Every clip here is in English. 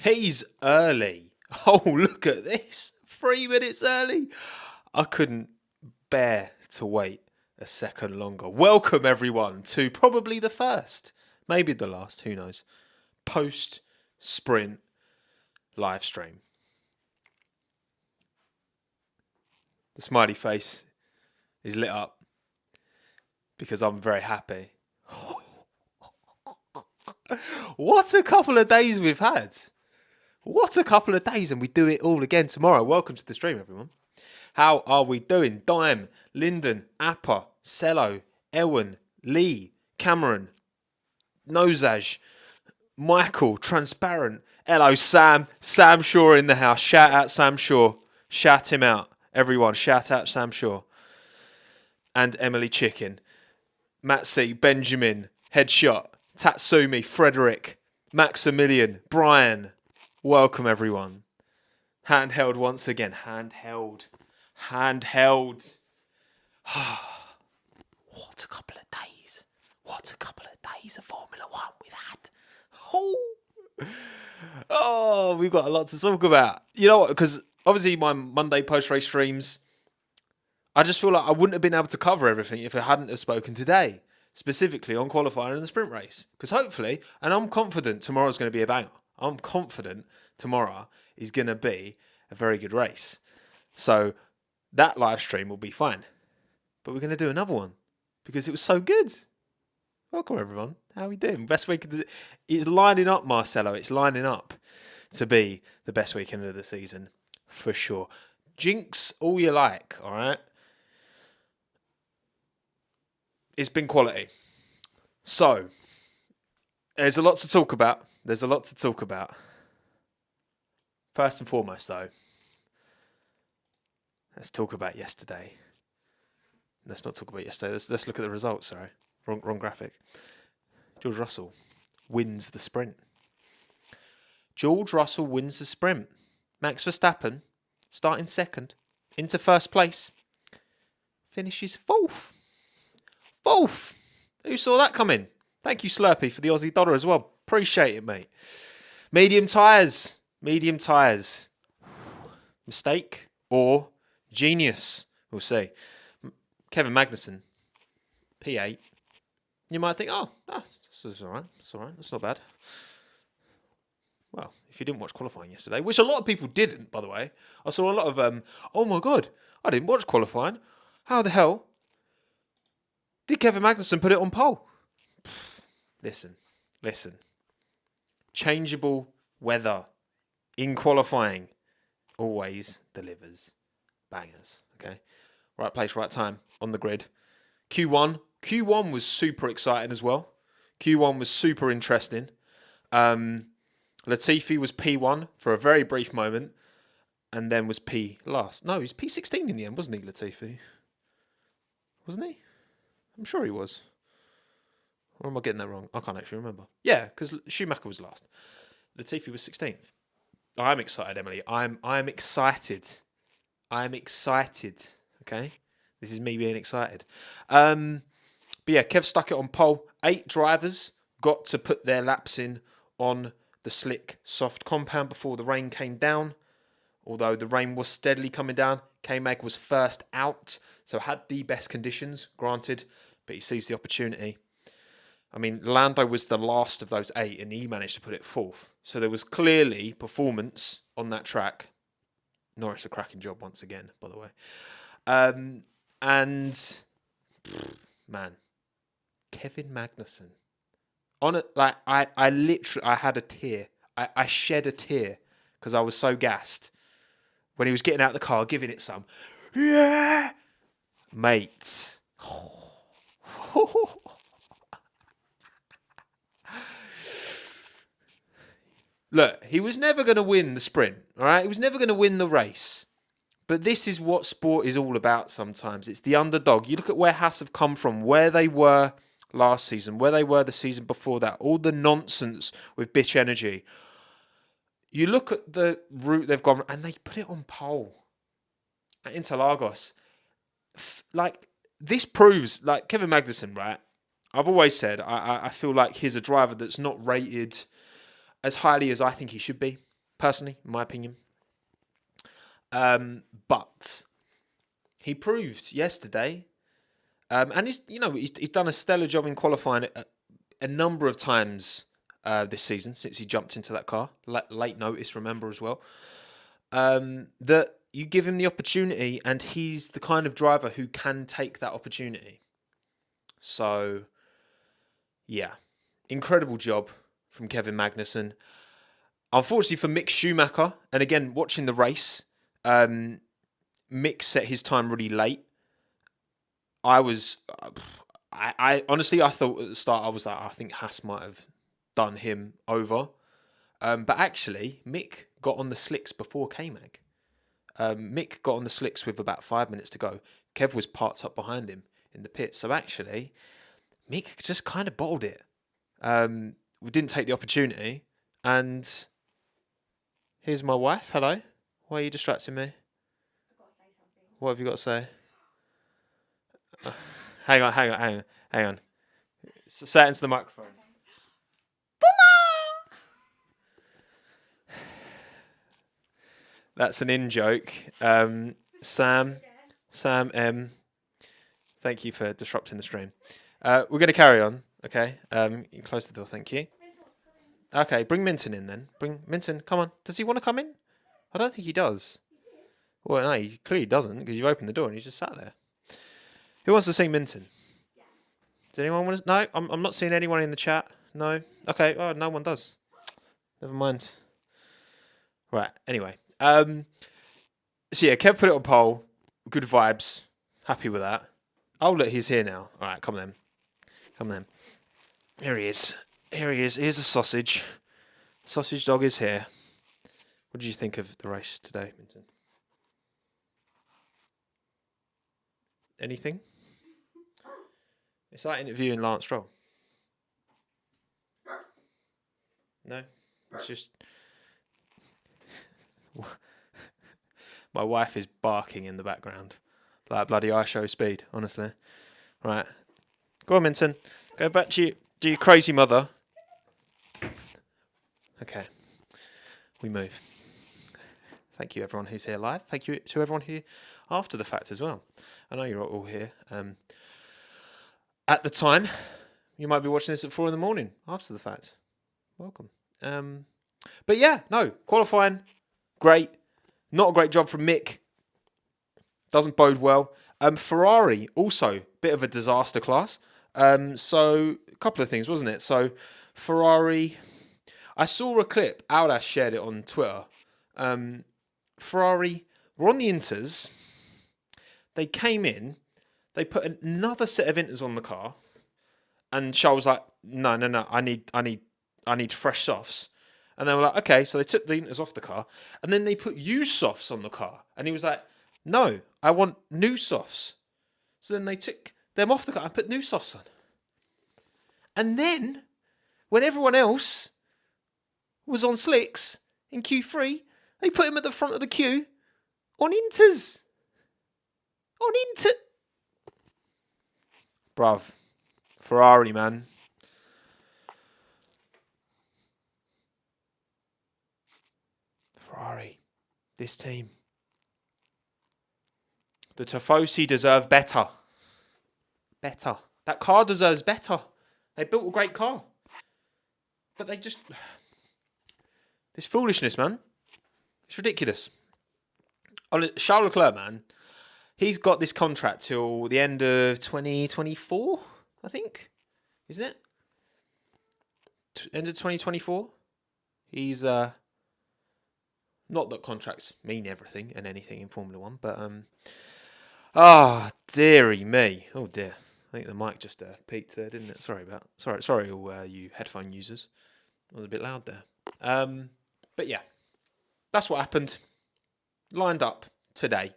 He's early. Oh, look at this. 3 minutes early. I couldn't bear to wait a second longer. Welcome, everyone, to probably the first, maybe the last, who knows, post-sprint live stream. The smiley face is lit up because I'm very happy. What a couple of days we've had. What a couple of days, and we do it all again tomorrow. Welcome to the stream, everyone. How are we doing? Dime, Lyndon, Appa, Cello, Ewan, Lee, Cameron, Nosage, Michael, Transparent. Hello, Sam. Sam Shaw in the house. Shout out Sam Shaw. Shout him out. Everyone, shout out Sam Shaw. And Emily Chicken. Matt C, Benjamin, Headshot, Tatsumi, Frederick, Maximilian, Brian. Welcome, everyone. Handheld once again. Handheld. What a couple of days. What a couple of days of Formula One we've had. Oh, we've got a lot to talk about. You know what? Because obviously my Monday post-race streams, I just feel like I wouldn't have been able to cover everything if I hadn't have spoken today, specifically on qualifying and the sprint race. Because hopefully, and I'm confident tomorrow's going to be a banger. I'm confident tomorrow is going to be a very good race. So that live stream will be fine. But we're going to do another one because it was so good. Welcome, everyone. How are we doing? Best weekend. It's lining up, Marcelo. It's lining up to be the best weekend of the season for sure. Jinx all you like, all right? It's been quality. So, there's a lot to talk about. First and foremost, though, let's talk about yesterday. Let's not talk about yesterday. Let's look at the results. Sorry, wrong graphic. George Russell wins the sprint. Max Verstappen starting second into first place. Finishes fourth. Who saw that coming? Thank you, Slurpee, for the Aussie dollar as well. Appreciate it, mate. Medium tyres. Mistake or genius? We'll see. Kevin Magnussen, P8. You might think, this is all right. That's not bad. Well, if you didn't watch qualifying yesterday, which a lot of people didn't, by the way. I saw a lot of, oh my God, I didn't watch qualifying. How the hell did Kevin Magnussen put it on pole? Listen. Changeable weather in qualifying always delivers bangers, okay? Right place, right time on the grid. Q1 was super exciting as well. Q1 was super interesting. Latifi was P1 for a very brief moment and then was P last. No, he was P16 in the end, wasn't he, Latifi? Wasn't he? I'm sure he was. Or am I getting that wrong? I can't actually remember. Yeah, because Schumacher was last. Latifi was 16th. I'm excited, Emily. I'm excited. Okay? This is me being excited. But yeah, Kev stuck it on pole. 8 drivers got to put their laps in on the slick, soft compound before the rain came down. Although the rain was steadily coming down, K-Mag was first out, so had the best conditions, granted, but he seized the opportunity. I mean, Lando was the last of those 8, and he managed to put it fourth. So there was clearly performance on that track. Norris a cracking job once again, by the way. And man, Kevin Magnussen. On it, like I had a tear. I shed a tear because I was so gassed when he was getting out of the car, giving it some. Yeah, mate. Look, he was never going to win the sprint, all right? He was never going to win the race. But this is what sport is all about sometimes. It's the underdog. You look at where Haas have come from, where they were last season, where they were the season before that, all the nonsense with bitch energy. You look at the route they've gone, and they put it on pole at Interlagos. Like, this proves, like, Kevin Magnussen, right? I've always said, I feel like he's a driver that's not rated as highly as I think he should be. personally, in my opinion. But he proved yesterday, and he's done a stellar job in qualifying a number of times this season since he jumped into that car. Late notice, remember, as well. That you give him the opportunity, and he's the kind of driver who can take that opportunity. So, yeah, incredible job from Kevin Magnussen. Unfortunately for Mick Schumacher, and again, watching the race, Mick set his time really late. I honestly, I thought at the start, I was like, I think Haas might have done him over. But actually, Mick got on the slicks before K-Mag. Mick got on the slicks with about 5 minutes to go. Kev was parked up behind him in the pit. So actually, Mick just kind of bottled it. We didn't take the opportunity. And here's my wife. Hello. Why are you distracting me? I've got to say something. What have you got to say? Hang on. Say it into the microphone. Okay. That's an in-joke. Sam M, thank you for disrupting the stream. We're going to carry on, okay? You close the door, thank you. Okay, bring Minton in then. Bring Minton, come on. Does he want to come in? I don't think he does. Well, no, he clearly doesn't because you've opened the door and he's just sat there. Who wants to see Minton? Does anyone want to? No, I'm not seeing anyone in the chat. No. Okay, oh, no one does. Never mind. Right, anyway. So yeah, Kev put it on poll. Good vibes. Happy with that. Oh, look, he's here now. All right, come then. Here he is. Here's the sausage. Sausage dog is here. What did you think of the race today, Minton? Anything? It's like interviewing Lance Stroll. No? It's just... My wife is barking in the background. Like bloody iShow speed, honestly. Right. Go on, Minton. Go back to your crazy mother. Okay. We move. Thank you, everyone who's here live. Thank you to everyone here after the fact as well. I know you're all here. At the time, you might be watching this at 4 a.m. after the fact. Welcome. But yeah, no, qualifying, great. Not a great job from Mick. Doesn't bode well. Ferrari, also, bit of a disaster class. So, a couple of things, wasn't it? So, Ferrari, I saw a clip, Audas shared it on Twitter. Ferrari were on the Inters. They came in, they put another set of Inters on the car. And Charles was like, no, I need fresh softs. And they were like, okay, so they took the Inters off the car, and then they put used softs on the car. And he was like, no, I want new softs. So then they took them off the car and put new softs on. And then, when everyone else was on slicks in Q3, they put him at the front of the queue on Inters. On Inter. Bruv. Ferrari, man. Ferrari. This team. The Tifosi deserve better. Better. That car deserves better. They built a great car. But they just... This foolishness, man. It's ridiculous. Charles Leclerc, man. He's got this contract till the end of 2024, I think. Isn't it? End of 2024. He's... Not that contracts mean everything and anything in Formula 1, but... dearie me. Oh, dear. I think the mic just peaked there, didn't it? Sorry, all you headphone users. I was a bit loud there. But yeah, that's what happened. Lined up today.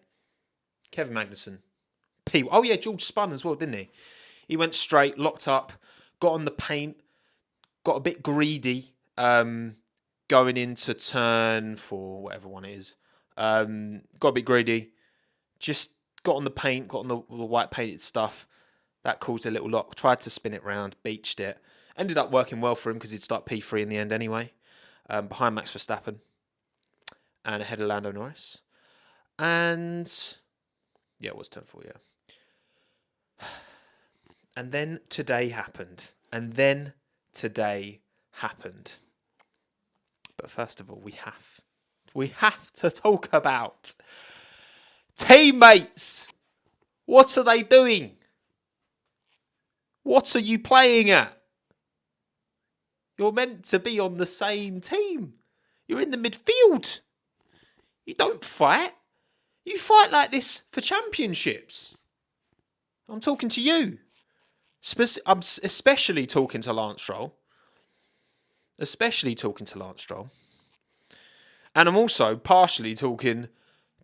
Kevin Magnussen. Oh yeah, George spun as well, didn't he? He went straight, locked up, got on the paint, got a bit greedy, going into turn 4, whatever one it is. Got a bit greedy. Just got on the paint, got on the white painted stuff. That caused a little lock. Tried to spin it round, beached it. Ended up working well for him because he'd start P3 in the end anyway, behind Max Verstappen. and ahead of Lando Norris. And yeah, it was turn 4, yeah. And then today happened. But first of all, we have to talk about teammates. What are they doing? What are you playing at? You're meant to be on the same team. You're in the midfield. You don't fight. You fight like this for championships. I'm talking to you. I'm especially talking to Lance Stroll. And I'm also partially talking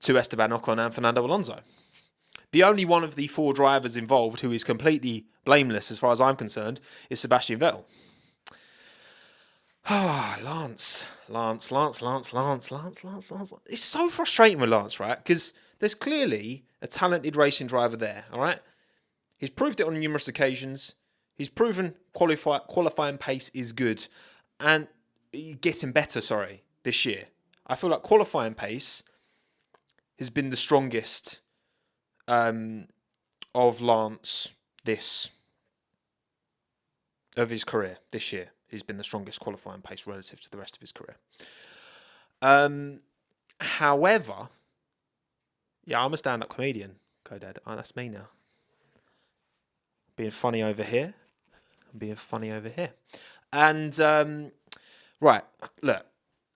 to Esteban Ocon and Fernando Alonso. The only one of the 4 drivers involved who is completely blameless as far as I'm concerned is Sebastian Vettel. Ah, Lance. It's so frustrating with Lance, right? Because there's clearly a talented racing driver there, all right? He's proved it on numerous occasions. He's proven qualifying pace is good. And getting better, this year. I feel like qualifying pace has been the strongest of Lance of his career this year. He's been the strongest qualifying pace relative to the rest of his career. However, yeah, I'm a stand-up comedian, Codad. Oh, that's me now. Being funny over here. And, right, look.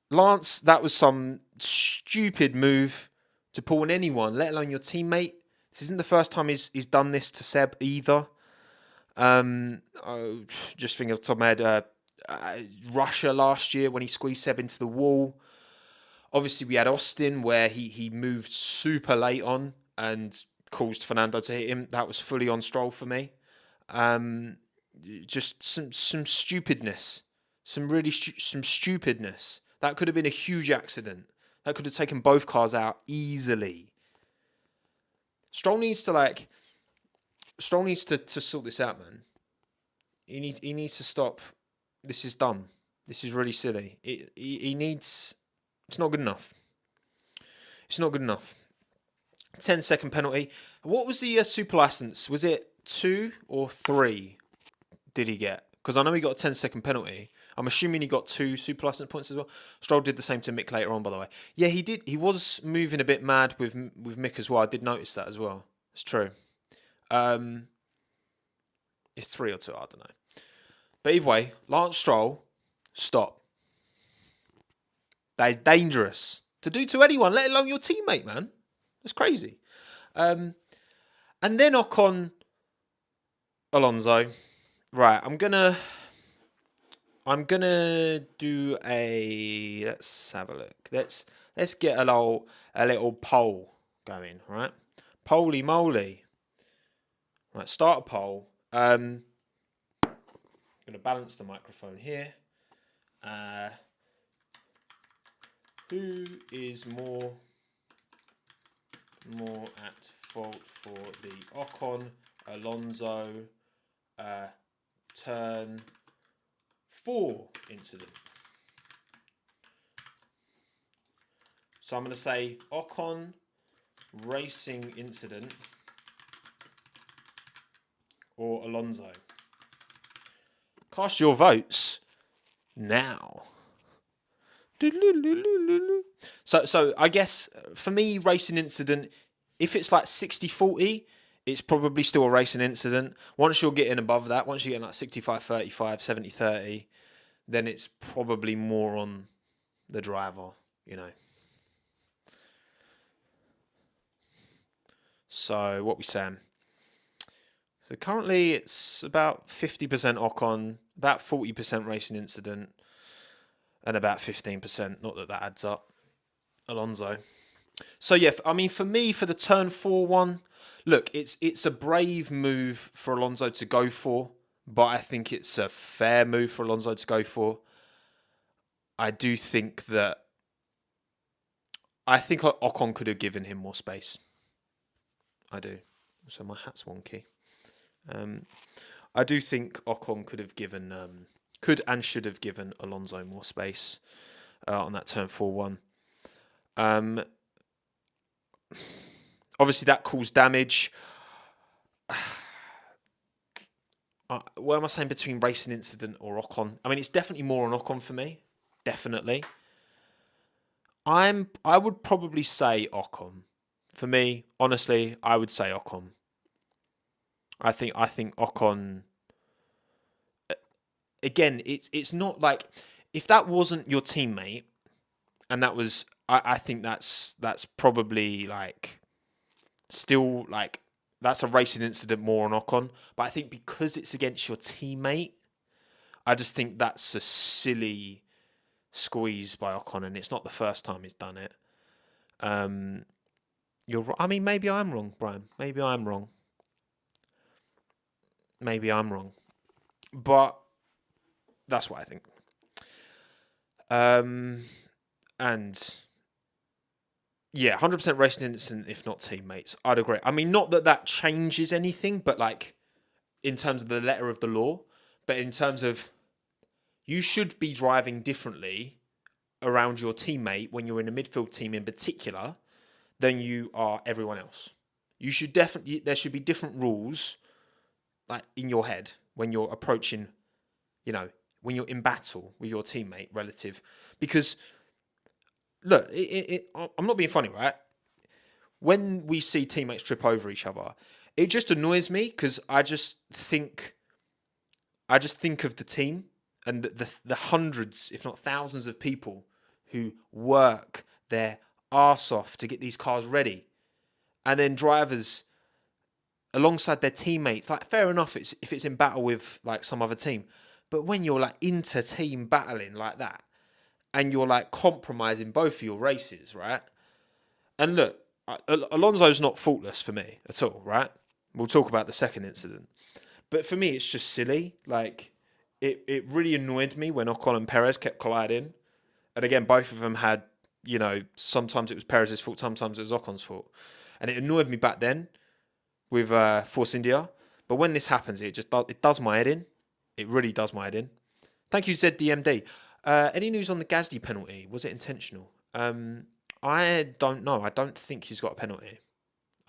Lance, that was some stupid move to pull on anyone, let alone your teammate. This isn't the first time he's done this to Seb either. Just thinking off the top of my head, Russia last year when he squeezed Seb into the wall. Obviously, we had Austin where he moved super late on and caused Fernando to hit him. That was fully on Stroll for me. Just some stupidness. Some stupidness. That could have been a huge accident. That could have taken both cars out easily. Stroll needs to sort this out, man. He needs to stop. This is dumb. This is really silly. He needs. It's not good enough. 10-second penalty. What was the super license? Was it 2 or 3? Did he get? Because I know he got a 10-second penalty. I'm assuming he got 2 super license points as well. Stroll did the same to Mick later on, by the way. Yeah, he did. He was moving a bit mad with Mick as well. I did notice that as well. It's true. It's 3 or 2. I don't know. But either way, Lance Stroll, stop. That is dangerous to do to anyone, let alone your teammate, man. That's crazy. And then Ocon, Alonso. Right, I'm gonna do a. Let's have a look. Let's get a little poll going. Right, Poly moly. Right, start a poll. I'm gonna balance the microphone here. Who is more at fault for the Ocon Alonso turn 4 incident? So I'm going to say Ocon racing incident or Alonso. Cast your votes now. So I guess for me, racing incident, if it's like 60-40, it's probably still a racing incident. Once you're getting above that, once you're getting like 65-35, 70-30, then it's probably more on the driver, So what we saying? So currently it's about 50% Ocon, about 40% racing incident, and about 15%, not that adds up, Alonso. So yeah, I mean, for me, for the turn 4 one, look, it's a brave move for Alonso to go for, but I think it's a fair move for Alonso to go for. I think Ocon could have given him more space. I do. So my hat's wonky. I do think Ocon could and should have given Alonso more space on that turn 4 one. Obviously, that caused damage. What am I saying between racing incident or Ocon? I mean, it's definitely more on Ocon for me. Definitely. I would probably say Ocon. For me, honestly, I would say Ocon. I think Ocon. Again, it's not like if that wasn't your teammate, and that was I think that's probably like still like that's a racing incident more on Ocon. But I think because it's against your teammate, I just think that's a silly squeeze by Ocon, and it's not the first time he's done it. I mean, maybe I'm wrong, Brian. Maybe I'm wrong. Maybe I'm wrong. But that's what I think. And yeah, 100% racing incident, if not teammates. I'd agree. I mean, not that changes anything, but like in terms of the letter of the law, but in terms of you should be driving differently around your teammate when you're in a midfield team in particular than you are everyone else. You should definitely, there should be different rules like in your head when you're approaching, when you're in battle with your teammate relative. Because look, I'm not being funny, right? When we see teammates trip over each other, it just annoys me because I just think of the team and the hundreds, if not thousands of people who work their arse off to get these cars ready. And then drivers alongside their teammates, like fair enough if it's in battle with like some other team. But when you're like inter-team battling like that and you're like compromising both of your races, right? And look, Alonso's not faultless for me at all, right? We'll talk about the second incident. But for me, it's just silly. Like, it really annoyed me when Ocon and Perez kept colliding. And again, both of them had, sometimes it was Perez's fault, sometimes it was Ocon's fault. And it annoyed me back then with Force India. But when this happens, it does my head in. It really does my head in. Thank you, ZDMD. Any news on the Gasly penalty? Was it intentional? I don't know. I don't think he's got a penalty.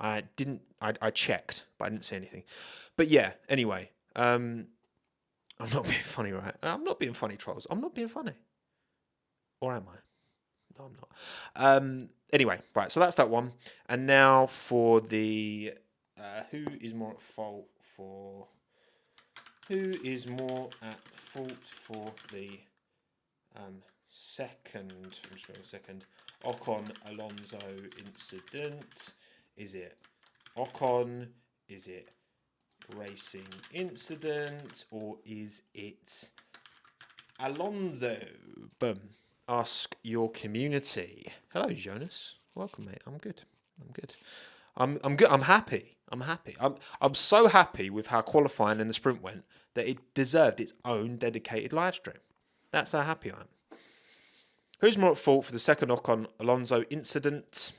I checked, but I didn't see anything. But yeah, anyway. I'm not being funny, right? I'm not being funny, trolls. I'm not being funny. Or am I? No, I'm not. Anyway, right, so that's that one. And now for the... who is more at fault for... Who is more at fault for the second... I'm just going second. Ocon Alonso incident. Is it Ocon? Is it racing incident? Or is it Alonso? Boom. Ask your community. Hello, Jonas. Welcome, mate. I'm good. I'm good. I'm happy. I'm so happy with how qualifying and the sprint went that it deserved its own dedicated live stream. That's how happy I am. Who's more at fault for the second Ocon Alonso incident?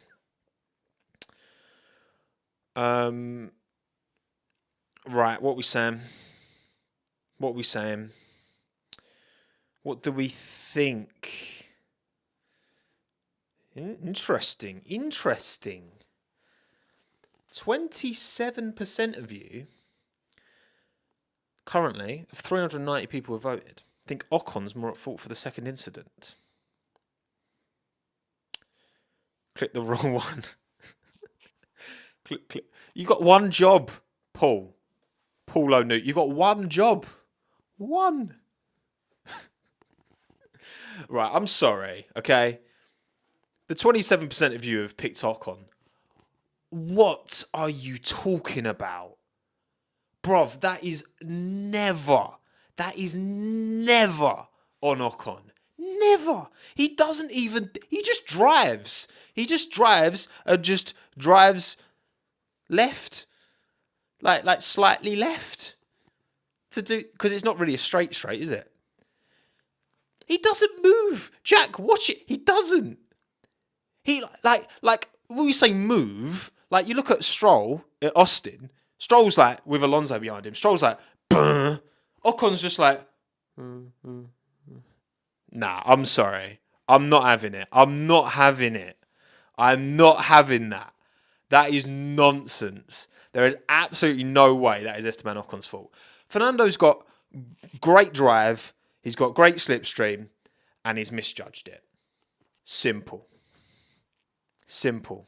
Right, what we saying? What do we think? Interesting. 27% of you currently, of 390 people who voted, think Ocon's more at fault for the second incident. Click the wrong one. click. You got one job, Paul O'Neill. You got one job. One. Right, I'm sorry, okay? The 27% of you have picked Ocon. What are you talking about? Bruv, that is never on Ocon. Never. He just drives. He just drives left. Like slightly left. Because it's not really a straight, is it? He doesn't move. Jack, watch it. He doesn't. He like when we say move, like you look at Stroll at Austin. Stroll's like with Alonso behind him. Stroll's like, Buh. Ocon's just like, nah. I'm sorry. I'm not having it. I'm not having that. That is nonsense. There is absolutely no way that is Esteban Ocon's fault. Fernando's got great drive, he's got great slipstream, and he's misjudged it. Simple. Simple.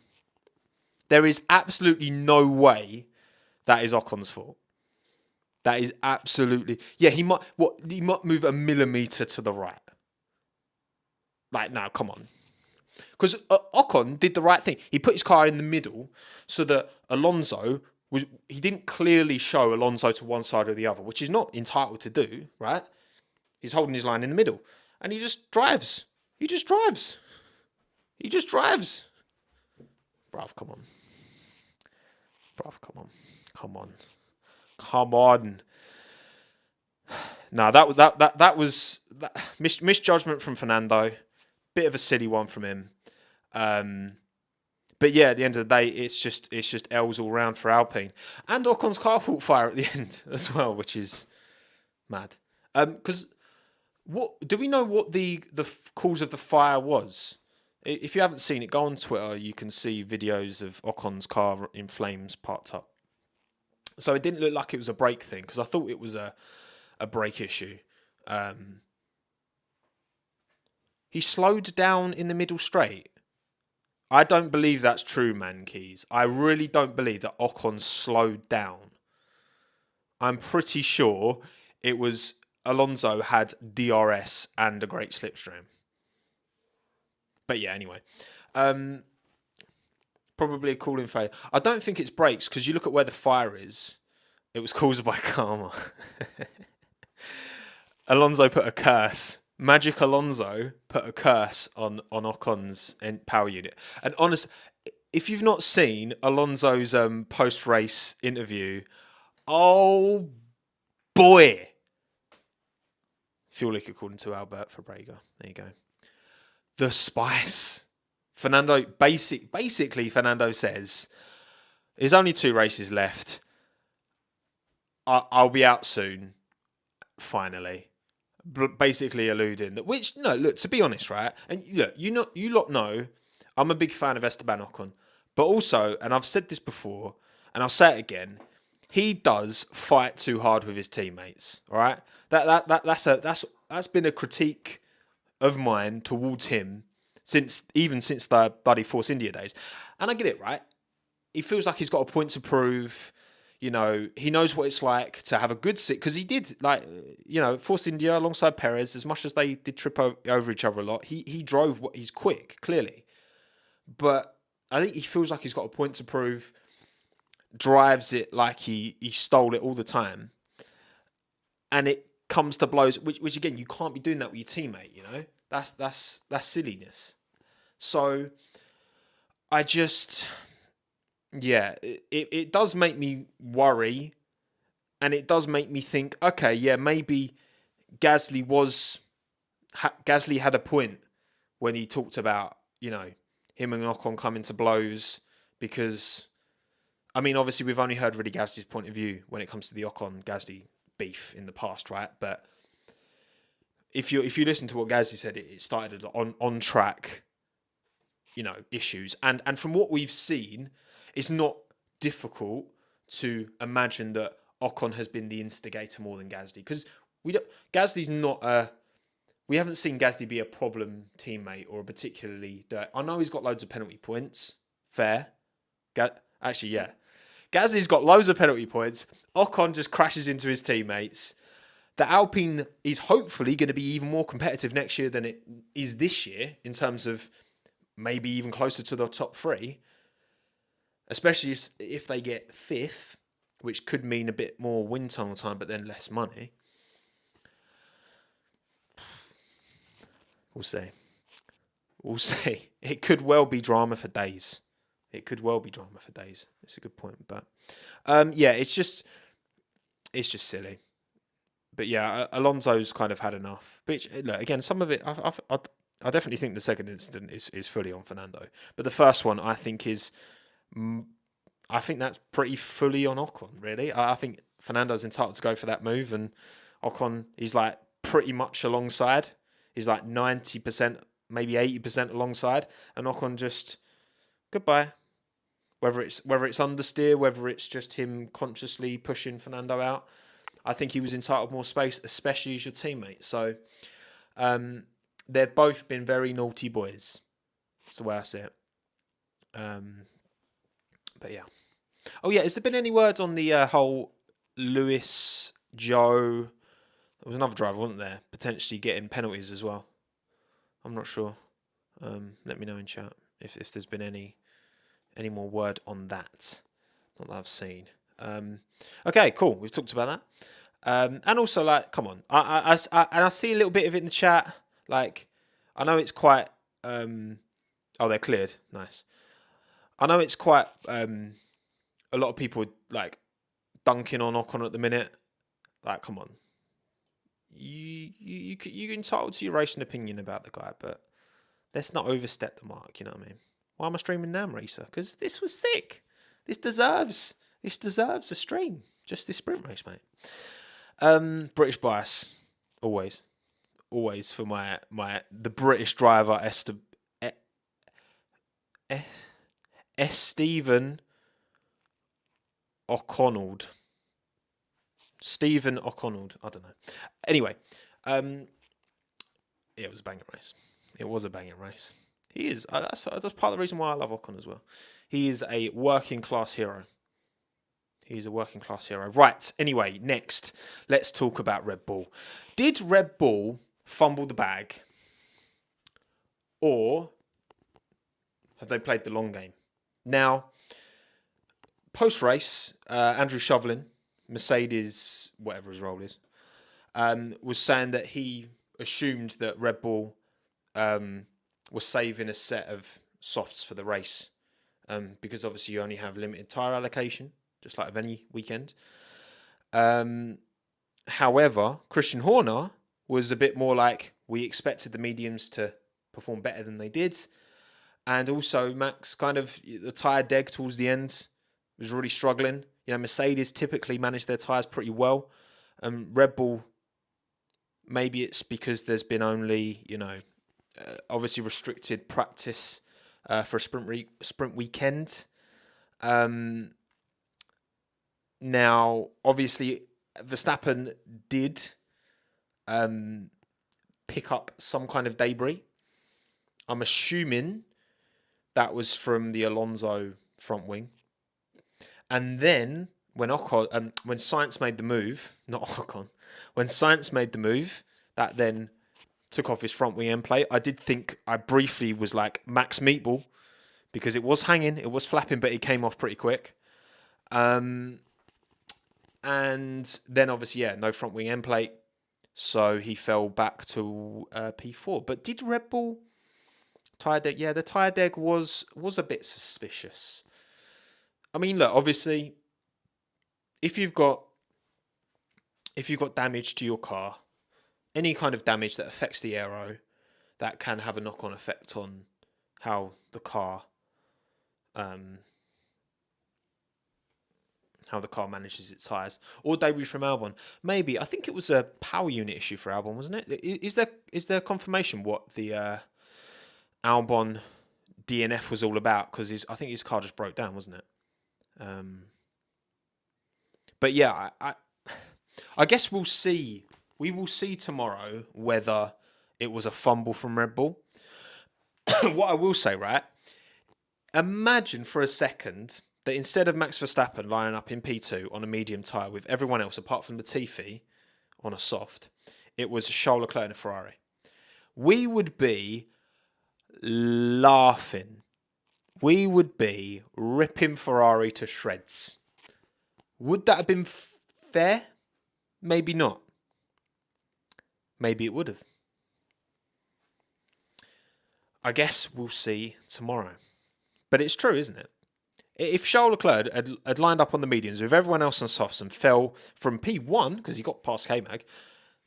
There is absolutely no way that is Ocon's fault. That is absolutely... Yeah, he might move a millimetre to the right. Like, no, come on. Because Ocon did the right thing. He put his car in the middle so that Alonso was... He didn't clearly show Alonso to one side or the other, which he's not entitled to do, right? He's holding his line in the middle. And he just drives. He just drives. He just drives. Bruv, come on. Bruv, come on. Come on. Come on. No, that was misjudgment from Fernando. Bit of a silly one from him. But yeah, at the end of the day, it's just L's all round for Alpine. And Ocon's car caught fire at the end as well, which is mad. Because what do we know what the cause of the fire was? If you haven't seen it, go on Twitter. You can see videos of Ocon's car in flames, parked up. So it didn't look like it was a brake thing, because I thought it was a brake issue. He slowed down in the middle straight. I don't believe that's true, man, Keys. I really don't believe that Ocon slowed down. I'm pretty sure it was Alonso had DRS and a great slipstream. But yeah, anyway. Probably a cooling failure. I don't think it's brakes, because you look at where the fire is. It was caused by karma. Alonso put a curse. Magic Alonso put a curse on Ocon's power unit. And honest, if you've not seen Alonso's post-race interview, oh boy. Fuel leak according to Albert Fabrega. There you go. The spice. Fernando, basically Fernando says, there's only 2 races left. I'll be out soon. Finally. Basically alluding that, which, no, look, to be honest, right? And look, you lot know, I'm a big fan of Esteban Ocon. But also, and I've said this before, and I'll say it again, he does fight too hard with his teammates. All right? That's been a critique of mine towards him since the bloody Force India days. And I get it, right? He feels like he's got a point to prove. You know, he knows what it's like to have a good sit, because he did, like, you know, Force India alongside Perez, as much as they did trip over each other a lot, he drove he's quick, clearly. But I think he feels like he's got a point to prove, drives it like he stole it all the time. And it comes to blows, which again, you can't be doing that with your teammate, you know? That's silliness. So I just... Yeah, it does make me worry, and it does make me think, okay, yeah, maybe Gasly had a point when he talked about, you know, him and Ocon coming to blows, because, I mean, obviously we've only heard really Gasly's point of view when it comes to the Ocon-Gasly beef in the past, right? But if you listen to what Gasly said, it started on track, you know, issues, and from what we've seen, it's not difficult to imagine that Ocon has been the instigator more than Gasly, because Gasly's not we haven't seen Gasly be a problem teammate or a particularly I know he's got loads of penalty points. Fair. Actually, yeah. Gasly's got loads of penalty points. Ocon just crashes into his teammates. The Alpine is hopefully going to be even more competitive next year than it is this year, in terms of maybe even closer to the top 3. Especially if they get 5th, which could mean a bit more wind tunnel time, but then less money. We'll see. We'll see. It could well be drama for days. It's a good point. But yeah, it's just silly. But yeah, Alonso's kind of had enough. But look, again, some of it, I definitely think the second incident is fully on Fernando. But the first one, I think that's pretty fully on Ocon, really. I think Fernando's entitled to go for that move, and Ocon, he's like pretty much alongside. He's like 90%, maybe 80% alongside, and Ocon just Goodbye. Whether it's understeer, whether it's just him consciously pushing Fernando out, I think he was entitled more space, especially as your teammate. So they've both been very naughty boys. That's the way I see it. But yeah. Oh yeah, has there been any word on the whole Lewis, Joe? There was another driver, wasn't there? Potentially getting penalties as well. I'm not sure. Let me know in chat if there's been any more word on that. Not that I've seen. Okay, cool. We've talked about that. And also, like, come on. I see a little bit of it in the chat. Like, I know it's quite. Oh, they're cleared. Nice. I know it's quite. A lot of people like dunking on Ocon at the minute. Like, come on. You're entitled to your racing opinion about the guy, but let's not overstep the mark. You know what I mean? Why am I streaming Nam Racer? Because this was sick. This deserves a stream. Just this sprint race, mate. British bias, always for the British driver Stephen O'Connell. Stephen O'Connell. I don't know. Anyway, yeah, it was a banging race. It was a banging race. He is. That's part of the reason why I love Ocon as well. He is a working class hero. He's a working class hero. Right. Anyway, next, let's talk about Red Bull. Did Red Bull fumble the bag, or have they played the long game? Now, post race, Andrew Shovlin, Mercedes, whatever his role is, was saying that he assumed that Red Bull was saving a set of softs for the race, because obviously you only have limited tyre allocation, just like of any weekend. However, Christian Horner was a bit more like, we expected the mediums to perform better than they did. And also, Max, kind of the tyre deg towards the end was really struggling. You know, Mercedes typically manage their tyres pretty well. Red Bull, maybe it's because there's been only, obviously restricted practice for a sprint weekend. Now, obviously, Verstappen did pick up some kind of debris. I'm assuming that was from the Alonso front wing. And then when Sainz made the move, not Ocon, when Sainz made the move, that then took off his front wing end plate. I did think, I briefly was like, Max Meatball, because it was hanging, it was flapping, but it came off pretty quick. And then obviously, no front wing end plate. So he fell back to P4. But did Red Bull tyre deg? Yeah, the tyre deg was a bit suspicious. I mean, look, obviously, if you've got damage to your car, any kind of damage that affects the aero, that can have a knock-on effect on how the car manages its tyres. Or debris from Albon. Maybe, I think it was a power unit issue for Albon, wasn't it? Is there confirmation what the Albon DNF was all about? Because I think his car just broke down, wasn't it? But yeah, I guess we'll see. We will see tomorrow whether it was a fumble from Red Bull. What I will say, right? Imagine for a second that instead of Max Verstappen lining up in P2 on a medium tyre with everyone else apart from Latifi on a soft, it was Charles Leclerc in a Ferrari. We would be laughing. We would be ripping Ferrari to shreds. Would that have been fair? Maybe not. Maybe it would have. I guess we'll see tomorrow. But it's true, isn't it? If Charles Leclerc had lined up on the mediums with everyone else on softs and fell from P1, because he got past K-Mag,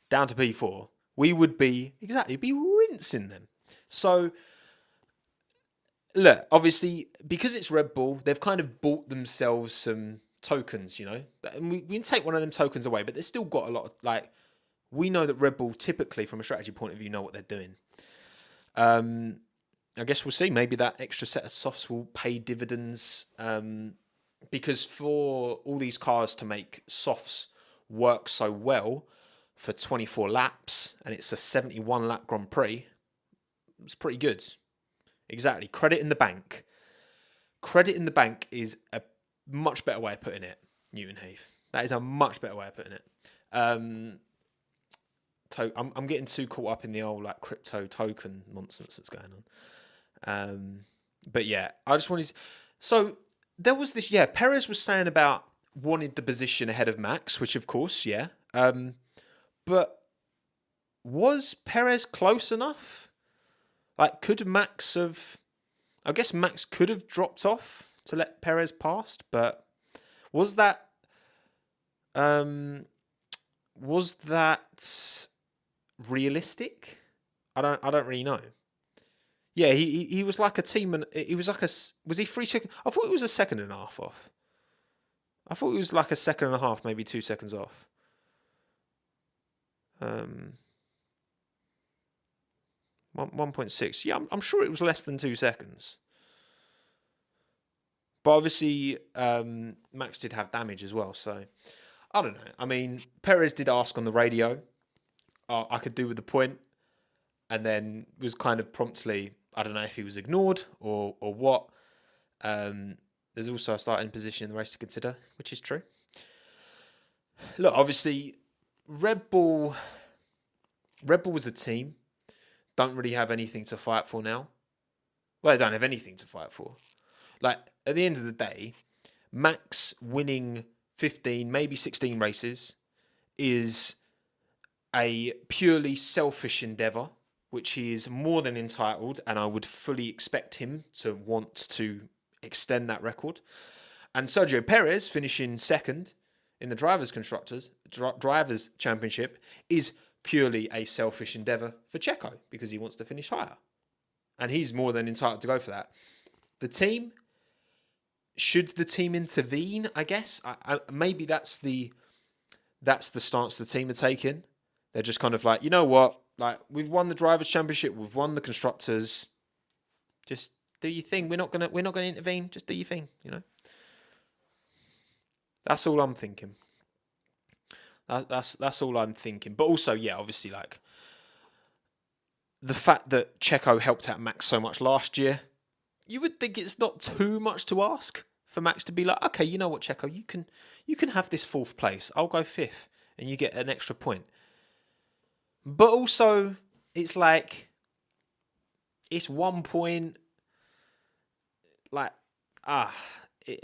down to P4, we would be rinsing them. So, look, obviously, because it's Red Bull, they've kind of bought themselves some tokens, And we can take one of them tokens away, but they've still got a lot of, we know that Red Bull typically, from a strategy point of view, know what they're doing. I guess we'll see. Maybe that extra set of softs will pay dividends, because for all these cars to make softs work so well for 24 laps, and it's a 71 lap Grand Prix, it's pretty good. Exactly. Credit in the bank. Credit in the bank is a much better way of putting it, Newton Heath. That is a much better way of putting it. So I'm getting too caught up in the old like crypto token nonsense that's going on. But yeah, I just wanted. So there was this. Yeah, Perez was saying about wanted the position ahead of Max, which of course, yeah. But was Perez close enough? Like, could Max have? I guess Max could have dropped off to let Perez pass, but was that? Was that realistic? I don't really know. Yeah, he was like a team, and he was like was he 3 seconds? I thought it was a second and a half off. I thought it was like a second and a half, maybe 2 seconds off. 1.6. Yeah, I'm sure it was less than 2 seconds. But obviously, Max did have damage as well, so I don't know. I mean, Perez did ask on the radio, I could do with the point, and then was kind of promptly, I don't know if he was ignored or what. There's also a starting position in the race to consider, which is true. Look, obviously, Red Bull was a team. Don't really have anything to fight for now. Well, they don't have anything to fight for. Like, at the end of the day, Max winning 15, maybe 16 races is a purely selfish endeavour, which he is more than entitled, and I would fully expect him to want to extend that record. And Sergio Perez finishing second in the Drivers' Championship is purely a selfish endeavour for Checo because he wants to finish higher. And he's more than entitled to go for that. The team, should the team intervene, I guess? Maybe that's the stance the team are taking. They're just kind of like, you know what? Like, we've won the Drivers' Championship, we've won the Constructors. Just do your thing. We're not gonna intervene. Just do your thing, you know? That's all I'm thinking. That's all I'm thinking. But also, yeah, obviously, like, the fact that Checo helped out Max so much last year, you would think it's not too much to ask for Max to be like, okay, you know what, Checo, you can have this 4th place. I'll go 5th, and you get an extra point. But also, it's like, it's 1 point. Like,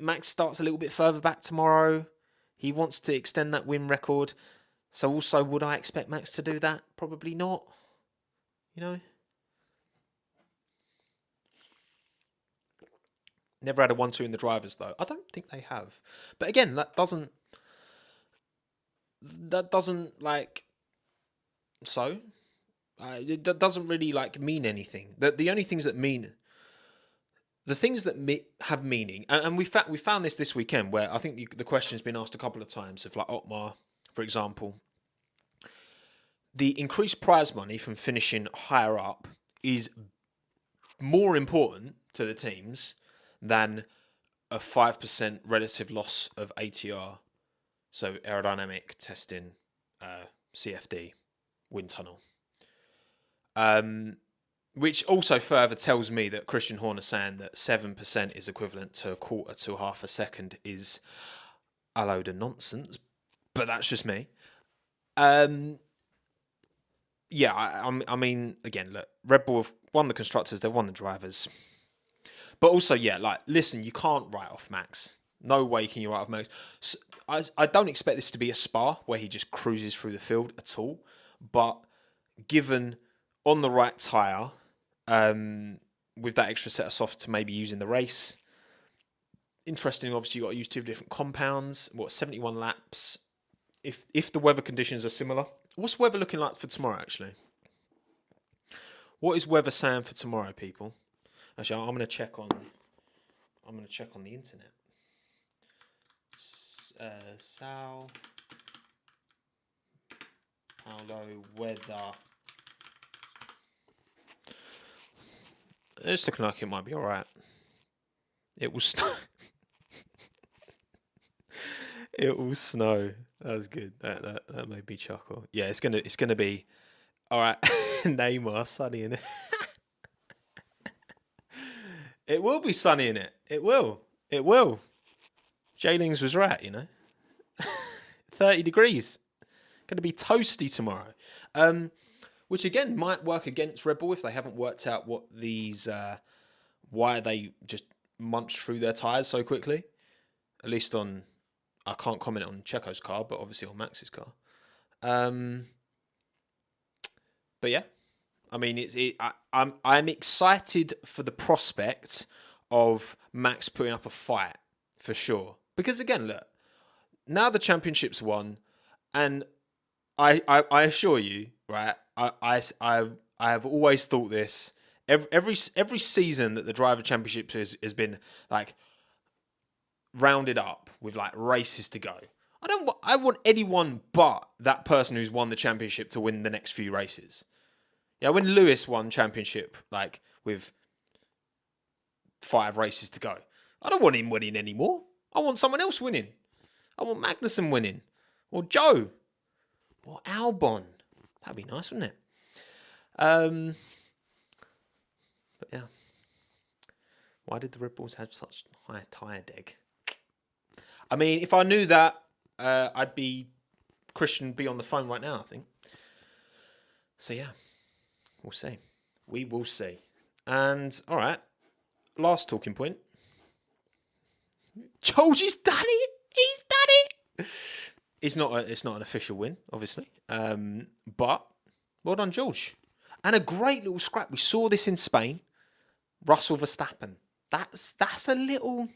Max starts a little bit further back tomorrow. He wants to extend that win record. So also, would I expect Max to do that? Probably not. You know? Never had a 1-2 in the Drivers, though. I don't think they have. But again, that doesn't like, so that doesn't really like mean anything. The only things that mean, the things that have meaning, and we found this weekend, where I think the question's been asked a couple of times of, like, Otmar, for example. The increased prize money from finishing higher up is more important to the teams than a 5% relative loss of ATR, so aerodynamic testing, CFD, wind tunnel. Which also further tells me that Christian Horner saying that 7% is equivalent to a quarter to half a second is a load of nonsense, but that's just me. Yeah, I mean, again, look, Red Bull have won the Constructors, they've won the Drivers. But also, yeah, like, listen, you can't write off Max. No way can you write off Max. So, I don't expect this to be a Spa where he just cruises through the field at all. But given on the right tyre, with that extra set of softs to maybe use in the race, interesting, obviously, you've got to use 2 different compounds. 71 laps? If the weather conditions are similar. What's weather looking like for tomorrow, actually? What is weather saying for tomorrow, people? Actually, I'm going to check on the internet. Sao Paulo weather. It's looking like it might be all right. It will snow. It will snow. That was good. That made me chuckle. Yeah, it's gonna be all right. Neymar sunny in it. It will be sunny in it. It will. It will. Jaylings was right, 30 degrees. Going to be toasty tomorrow. Which again might work against Red Bull if they haven't worked out what these why they just munched through their tyres so quickly. At least on, I can't comment on Checo's car, but obviously on Max's car. But yeah, I mean, I'm excited for the prospect of Max putting up a fight for sure. Because again, look, now the championship's won, and I assure you, right? I have always thought this. Every season that the driver championship has been like rounded up with like races to go. I want anyone but that person who's won the championship to win the next few races. Yeah, when Lewis won championship like with 5 races to go, I don't want him winning anymore. I want someone else winning. I want Magnussen winning, or Joe, or Albon. That'd be nice, wouldn't it? But yeah, why did the Red Bulls have such high tyre deg? I mean, if I knew that, I'd be Christian be on the phone right now, I think. So yeah, we'll see. We will see. And all right, last talking point. George's done it. He's done it. It's not an official win, obviously. But well done, George. And a great little scrap. We saw this in Spain. Russell Verstappen. That's a little.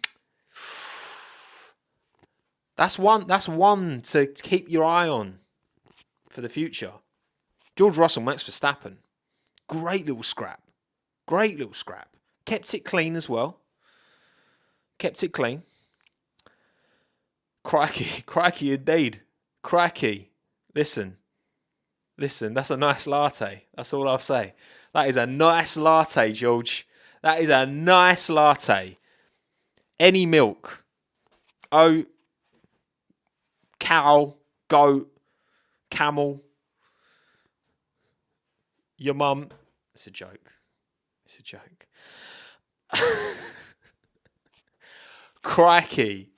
That's one to keep your eye on for the future. George Russell, Max Verstappen. Great little scrap. Great little scrap. Kept it clean as well. Kept it clean. Crikey indeed. Crikey. Listen, that's a nice latte. That's all I'll say. That is a nice latte, George. That is a nice latte. Any milk. Oat, cow, goat, camel, your mum. It's a joke. It's a joke. Crikey.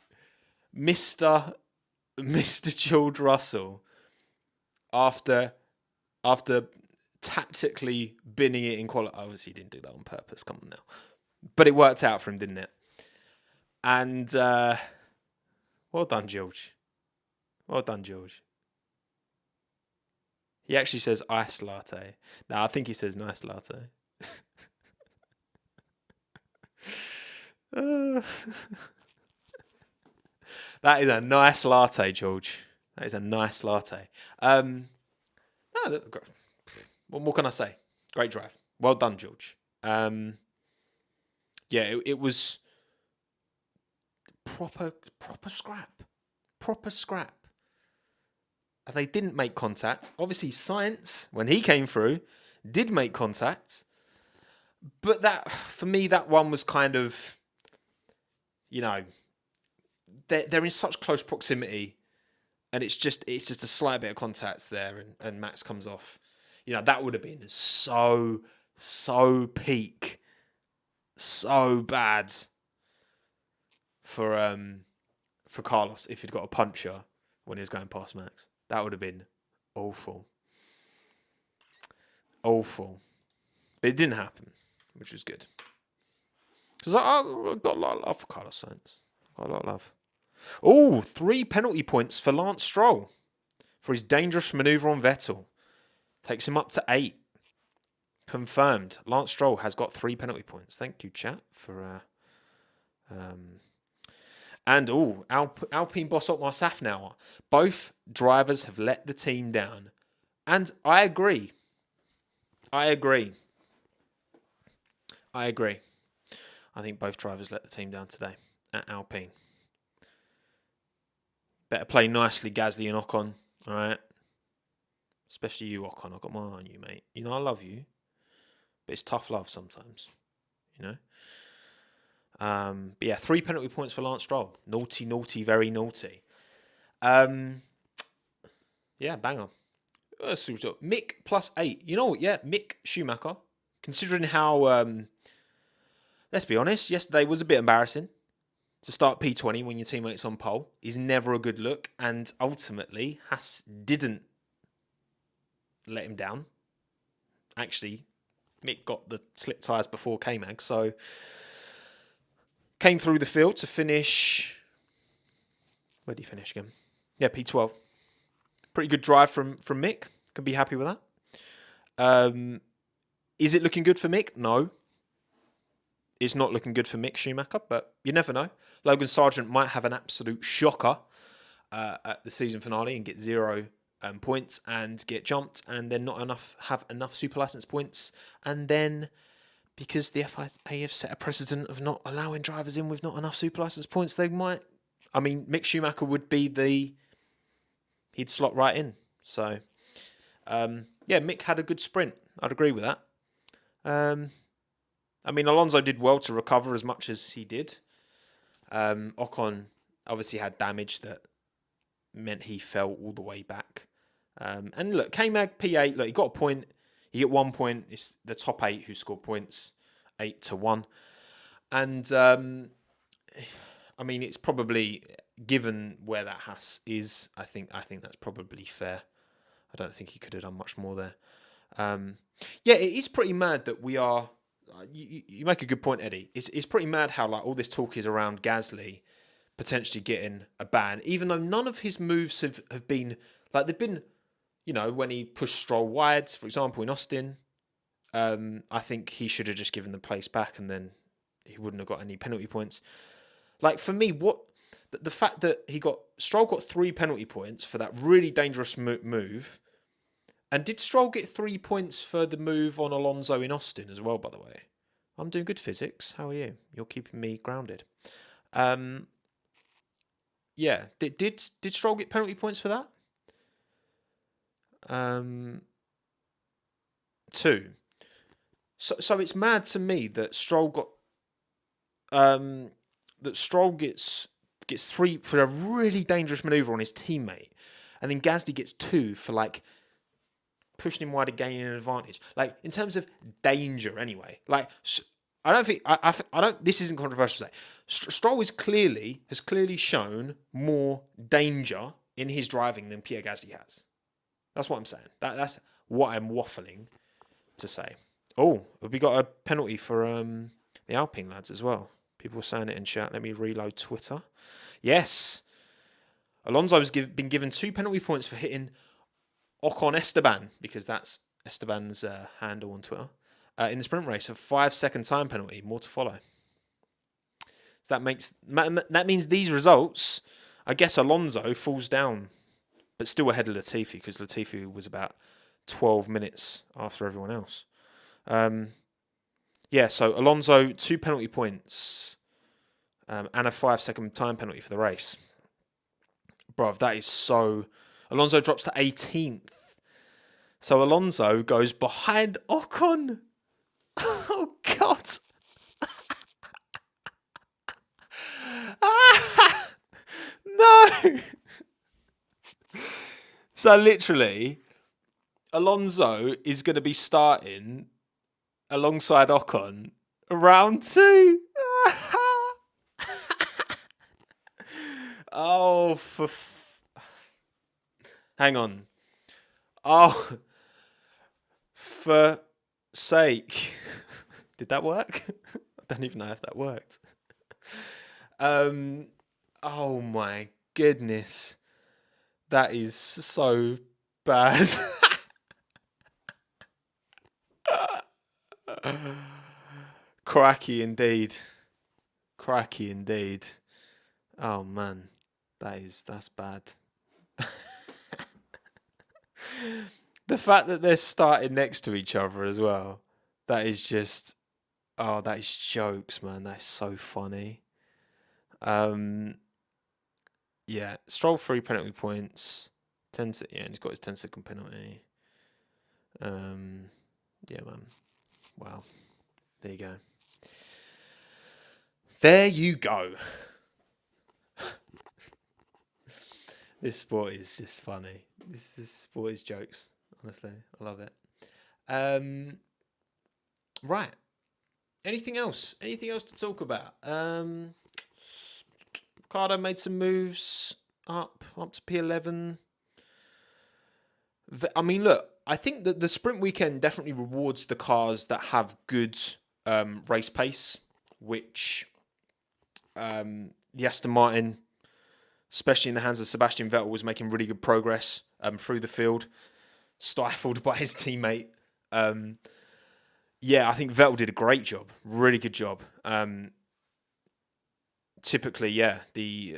Mr. George Russell, after tactically binning it in quality. Obviously, he didn't do that on purpose. Come on now. But it worked out for him, didn't it? And well done, George. Well done, George. He actually says iced latte. No, I think he says nice latte. That is a nice latte, George. That is a nice latte. What more can I say? Great drive. Well done, George. Yeah, it was proper scrap. Proper scrap. And they didn't make contact. Obviously, Sainz, when he came through, did make contact. But that, for me, that one was kind of, they're in such close proximity, and it's just a slight bit of contact there, and Max comes off. That would have been so peak, so bad for Carlos if he'd got a puncher when he was going past Max. That would have been awful. Awful. But it didn't happen, which was good. Because I've got a lot of love for Carlos Sainz. Got a lot of love. Oh, 3 penalty points for Lance Stroll for his dangerous manoeuvre on Vettel. Takes him up to 8. Confirmed. Lance Stroll has got 3 penalty points. Thank you, chat, for... And, Alpine boss Otmar Safnauer. Both drivers have let the team down. And I agree. I think both drivers let the team down today at Alpine. Better play nicely, Gasly and Ocon. All right? Especially you, Ocon. I've got my eye on you, mate. I love you. But it's tough love sometimes. you know. But yeah, 3 penalty points for Lance Stroll. Naughty, naughty, very naughty. Yeah, banger. Mick +8. You know what? Yeah, Mick Schumacher. Considering how, let's be honest, yesterday was a bit embarrassing. To start P20 when your teammate's on pole is never a good look. And ultimately, Haas didn't let him down. Actually, Mick got the slick tyres before K-Mag. So, came through the field to finish... Where did he finish again? Yeah, P12. Pretty good drive from Mick. Can be happy with that. Is it looking good for Mick? No. It's not looking good for Mick Schumacher, but you never know. Logan Sargent might have an absolute shocker at the season finale and get 0 points and get jumped, and then have enough super license points, and then because the FIA have set a precedent of not allowing drivers in with not enough super license points, they might. I mean, Mick Schumacher would be he'd slot right in. So, yeah, Mick had a good sprint. I'd agree with that. I mean, Alonso did well to recover as much as he did. Ocon obviously had damage that meant he fell all the way back. And look, K-Mag P8, look, he got a point. You get 1 point. It's the top 8 who scored points, 8-1. And, I mean, it's probably, given where that Haas is, I think that's probably fair. I don't think he could have done much more there. Yeah, it is pretty mad that we are... You make a good point, Eddie. It's pretty mad how like all this talk is around Gasly potentially getting a ban, even though none of his moves have been... Like, they've been, you know, when he pushed Stroll wide, for example, in Austin, I think he should have just given the place back and then he wouldn't have got any penalty points. Like, for me, the fact that Stroll got 3 penalty points for that really dangerous move. And did Stroll get 3 points for the move on Alonso in Austin as well, by the way? I'm doing good physics. How are you? You're keeping me grounded. Yeah. Did Stroll get penalty points for that? 2. So it's mad to me that Stroll got gets 3 for a really dangerous maneuver on his teammate, and then Gasly gets 2 for like pushing him wide and gaining an advantage. Like, in terms of danger, anyway. Like, I don't think I don't. This isn't controversial to say. Stroll has clearly shown more danger in his driving than Pierre Gasly has. That's what I'm saying. That's what I'm waffling to say. Oh, have we got a penalty for the Alpine lads as well? People were saying it in chat. Let me reload Twitter. Yes, Alonso has been given 2 penalty points for hitting Ocon Esteban, because that's Esteban's handle on Twitter, in the sprint race. A 5-second time penalty, more to follow. So that means these results, I guess Alonso falls down, but still ahead of Latifi, because Latifi was about 12 minutes after everyone else. Yeah, so Alonso, 2 penalty points, and a 5-second time penalty for the race. Bruv, that is so... Alonso drops to 18th. So Alonso goes behind Ocon. Oh, God. No. So literally, Alonso is going to be starting alongside Ocon round 2. Oh, hang on. Oh, for sake. Did that work? I don't even know if that worked. Oh my goodness. That is so bad. Cracky indeed. Cracky indeed. Oh man. That's bad. The fact that they're starting next to each other as well, that is just, that is jokes, man. That's so funny. Yeah, Stroll 3 penalty points. And he's got his 10-second penalty. Yeah, man. Wow. There you go. There you go. This sport is just funny. This sport is jokes. Honestly, I love it. Right. Anything else? Anything else to talk about? Ricardo made some moves up to P11. I mean, look, I think that the sprint weekend definitely rewards the cars that have good race pace, which the Aston Martin, especially in the hands of Sebastian Vettel, was making really good progress through the field, stifled by his teammate. Yeah, I think Vettel did a great job, really good job. Typically, yeah, the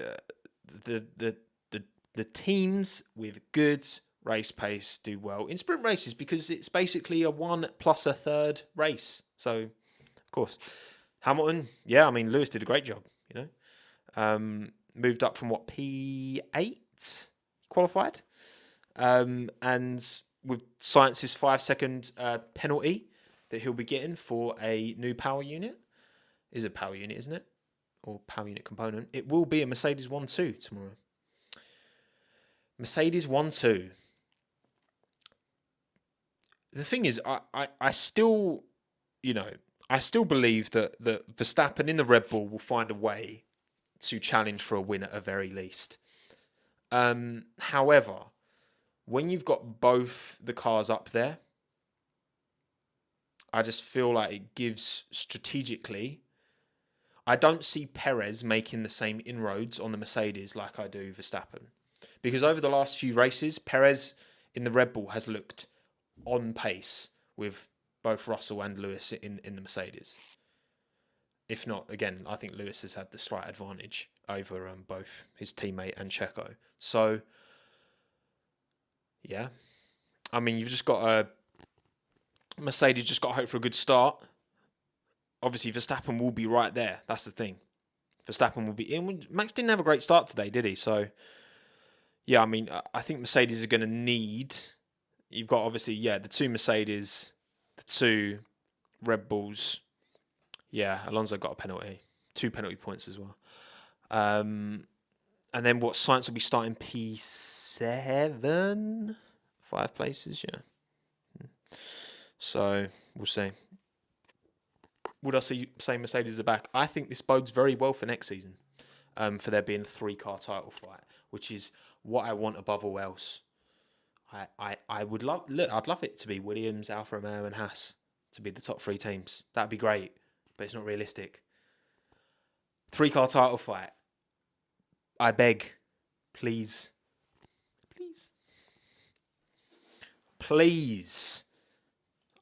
teams with good race pace do well in sprint races because it's basically a 1 plus a third race. So, of course, Hamilton, yeah, I mean Lewis did a great job. You know, moved up from what P8 qualified, and with Science's 5-second penalty that he'll be getting for a new power unit. Is a power unit, isn't it? Or power unit component. It will be a Mercedes 1-2 tomorrow. Mercedes 1-2. The thing is, I still, I still believe that Verstappen in the Red Bull will find a way to challenge for a win at the very least. However, when you've got both the cars up there, I just feel like it gives strategically. I don't see Perez making the same inroads on the Mercedes like I do Verstappen. Because over the last few races, Perez in the Red Bull has looked on pace with both Russell and Lewis in the Mercedes. If not, again, I think Lewis has had the slight advantage over both his teammate and Checo. So, yeah. I mean, you've just got a Mercedes just got to hope for a good start. Obviously, Verstappen will be right there. That's the thing. Verstappen will be in. Max didn't have a great start today, did he? So, yeah, I mean, I think Mercedes are going to need. You've got obviously, yeah, the two Mercedes, the two Red Bulls. Yeah, Alonso got a penalty, 2 penalty points as well. And then what? Science will be starting P7, 5 places, yeah. So we'll see. Would I say Mercedes are back? I think this bodes very well for next season, for there being a 3-car title fight, which is what I want above all else. I would love. Look, I'd love it to be Williams, Alfa Romeo, and Haas to be the top 3 teams. That'd be great, but it's not realistic. 3-car title fight. I beg, please, please.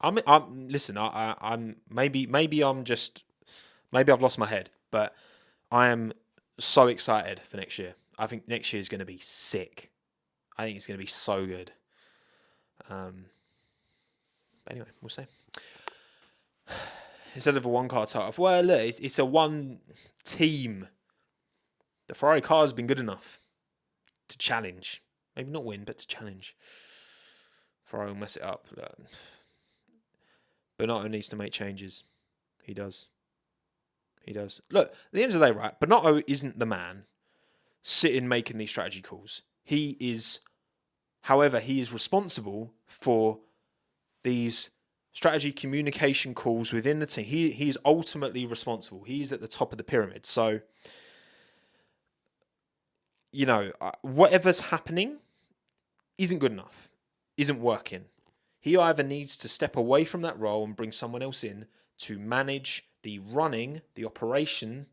Listen. I'm maybe I've lost my head, but I am so excited for next year. I think next year is going to be sick. I think it's going to be so good. But anyway, we'll see. Instead of a 1-car title, well, look, it's a 1 team. The Ferrari car has been good enough to challenge. Maybe not win, but to challenge. Ferrari will mess it up. Binotto needs to make changes. He does. Look, at the end of the day, right, Binotto isn't the man sitting making these strategy calls. However, he is responsible for these strategy communication calls within the team. He is ultimately responsible. He's at the top of the pyramid. So, whatever's happening isn't good enough, isn't working. He either needs to step away from that role and bring someone else in to manage the running, the operational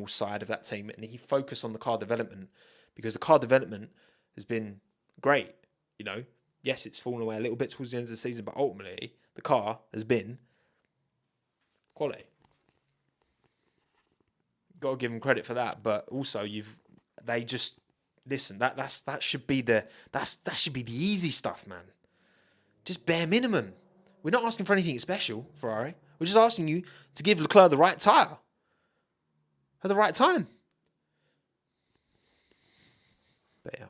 side of that team, and he focus on the car development, because the car development has been great. Yes, it's fallen away a little bit towards the end of the season, but ultimately the car has been quality. Got to give them credit for that, but also that should be the easy stuff, man. Just bare minimum. We're not asking for anything special, Ferrari. We're just asking you to give Leclerc the right tyre at the right time. But yeah.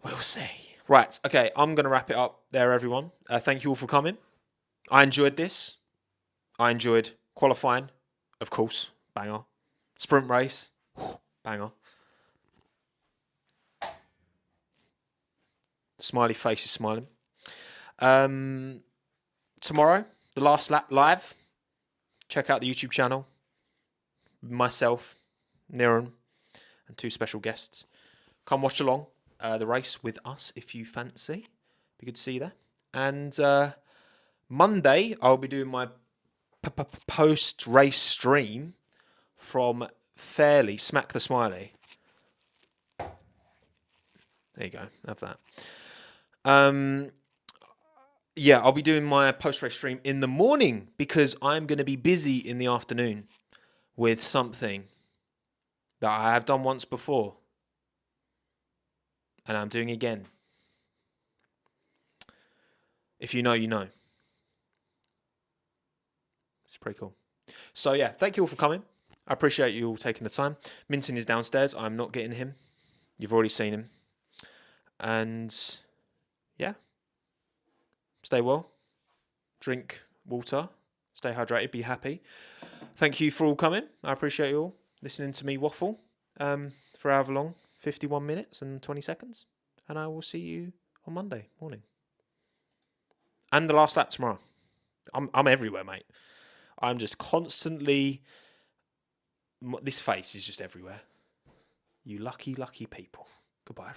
We'll see. Right, okay, I'm going to wrap it up there, everyone. Thank you all for coming. I enjoyed this. I enjoyed qualifying, of course, banger. Sprint race, banger. Smiley face is smiling. Tomorrow, the last lap live. Check out the YouTube channel. Myself, Niran, and 2 special guests. Come watch along the race with us if you fancy. Be good to see you there. And Monday, I'll be doing my post-race stream from Fairly. Smack the Smiley. There you go. Have that. Yeah, I'll be doing my post-race stream in the morning because I'm going to be busy in the afternoon with something that I have done once before. And I'm doing again. If you know, you know. It's pretty cool. So yeah, thank you all for coming. I appreciate you all taking the time. Minton is downstairs. I'm not getting him. You've already seen him. And yeah, stay well. Drink water. Stay hydrated. Be happy. Thank you for all coming. I appreciate you all listening to me waffle for however long, 51 minutes and 20 seconds. And I will see you on Monday morning. And the last lap tomorrow. I'm everywhere, mate. I'm just constantly... This face is just everywhere. You lucky, lucky people. Goodbye, everyone.